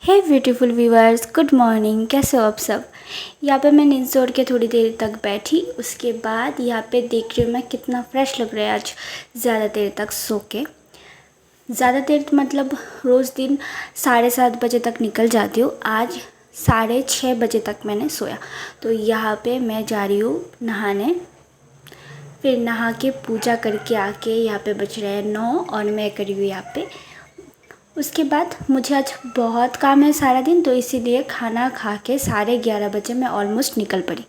हे beautiful viewers, good morning. कैसे हो आप सब। यहाँ पे मैं नींद जोड़ के थोड़ी देर तक बैठी। उसके बाद यहाँ पे देख रही हूँ मैं कितना फ्रेश लग रहा है आज ज़्यादा देर तक सो के। ज़्यादा देर मतलब रोज़ दिन 7:30 बजे तक निकल जाती हूँ। आज 6:30 बजे तक मैंने सोया। तो यहाँ पे मैं जा रही हूँ नहाने। फिर नहा के पूजा करके आके यहाँ पे बज रहे हैं 9 और मैं करी हूँ यहाँ पे। उसके बाद मुझे आज बहुत काम है सारा दिन, तो इसीलिए खाना खा के 11:30 बजे मैं ऑलमोस्ट निकल पड़ी।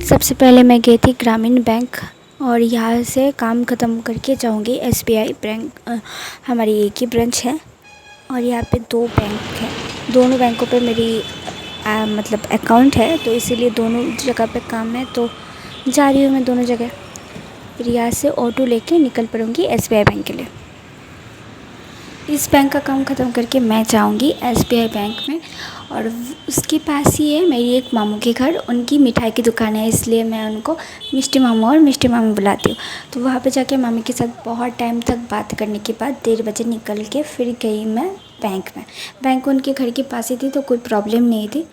सबसे पहले मैं गई थी ग्रामीण बैंक और यहाँ से काम ख़त्म करके जाऊँगी SBI बैंक। हमारी एक ही ब्रांच है और यहाँ पे 2 बैंक है। दोनों बैंकों पे मेरी मतलब अकाउंट है, तो इसीलिए दोनों जगह पे काम है, तो जा रही हूँ मैं दोनों जगह। फिर यहाँ से ऑटो लेके निकल पड़ूँगी SBI बैंक के लिए। इस बैंक का काम ख़त्म करके मैं जाऊंगी SBI बैंक में, और उसके पास ही है मेरी एक मामू के घर। उनकी मिठाई की दुकान है, इसलिए मैं उनको मिष्टी मामू और मिष्टी मामी बुलाती हूँ। तो वहाँ पे जाके मामी के साथ बहुत टाइम तक बात करने के बाद 1:30 बजे निकल के फिर गई मैं बैंक में। बैंक उनके घर के पास ही थी, तो कोई प्रॉब्लम नहीं थी।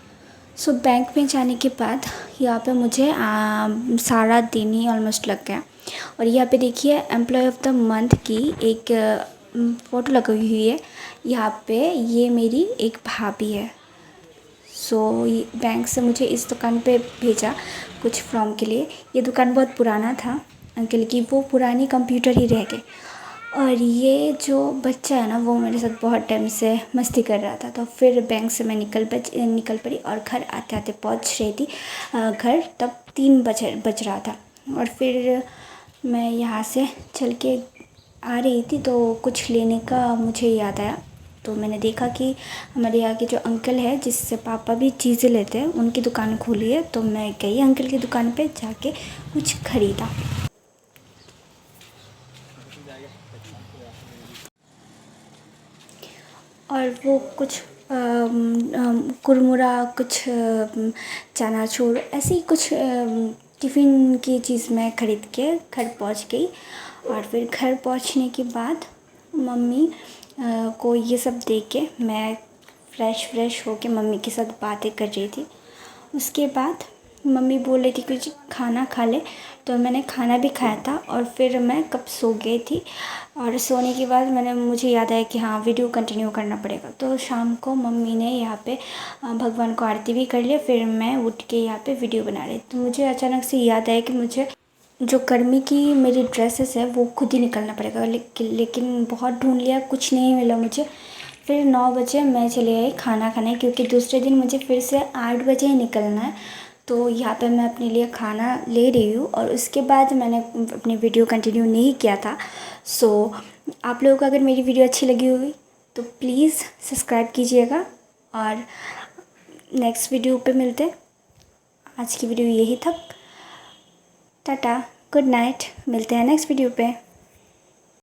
सो बैंक में जाने के बाद यहाँ पे मुझे सारा दिन ही ऑलमोस्ट लग गया। और यहाँ पे देखिए एम्प्लॉय ऑफ द मंथ की एक फ़ोटो लगी हुई है यहाँ पे। ये मेरी एक भाभी है। सो बैंक से मुझे इस दुकान पे भेजा कुछ फॉर्म के लिए। ये दुकान बहुत पुराना था अंकल की, वो पुरानी कंप्यूटर ही रह गए। और ये जो बच्चा है ना, वो मेरे साथ बहुत टाइम से मस्ती कर रहा था। तो फिर बैंक से मैं निकल पड़ी और घर आते आते पहुंच रही थी घर, तब 3 बज रहा था। और फिर मैं यहाँ से चल के आ रही थी, तो कुछ लेने का मुझे याद आया। तो मैंने देखा कि हमारे यहाँ के जो अंकल है, जिससे पापा भी चीज़ें लेते हैं, उनकी दुकान खुली है। तो मैं गई अंकल की दुकान पे जाके कुछ ख़रीदा। और वो कुछ कुरमुरा, कुछ चनाचूर, ऐसे ही कुछ टिफ़िन की चीज़ मैं ख़रीद के घर पहुंच गई। और फिर घर पहुंचने के बाद मम्मी को ये सब दे के मैं फ्रेश होके मम्मी के साथ बातें कर रही थी। उसके बाद मम्मी बोल रही थी कुछ खाना खा ले, तो मैंने खाना भी खाया था। और फिर मैं कब सो गई थी, और सोने के बाद मुझे याद आया कि हाँ, वीडियो कंटिन्यू करना पड़ेगा। तो शाम को मम्मी ने यहाँ पे भगवान को आरती भी कर लिया। फिर मैं उठ के यहाँ पे वीडियो बना रही। तो मुझे अचानक से याद आया कि मुझे जो गर्मी की मेरी ड्रेसेस है वो खुद ही निकलना पड़ेगा। लेकिन बहुत ढूंढ लिया, कुछ नहीं मिला मुझे। फिर 9 बजे मैं चली आई खाना खाने, क्योंकि दूसरे दिन मुझे फिर से 8 बजे ही निकलना है। तो यहाँ पे मैं अपने लिए खाना ले रही हूँ, और उसके बाद मैंने अपनी वीडियो कंटिन्यू नहीं किया था। सो आप लोगों को अगर मेरी वीडियो अच्छी लगी होगी तो प्लीज़ सब्सक्राइब कीजिएगा, और नेक्स्ट वीडियो पे मिलते। आज की वीडियो यही तक। टाटा, गुड नाइट, मिलते हैं नेक्स्ट वीडियो पे।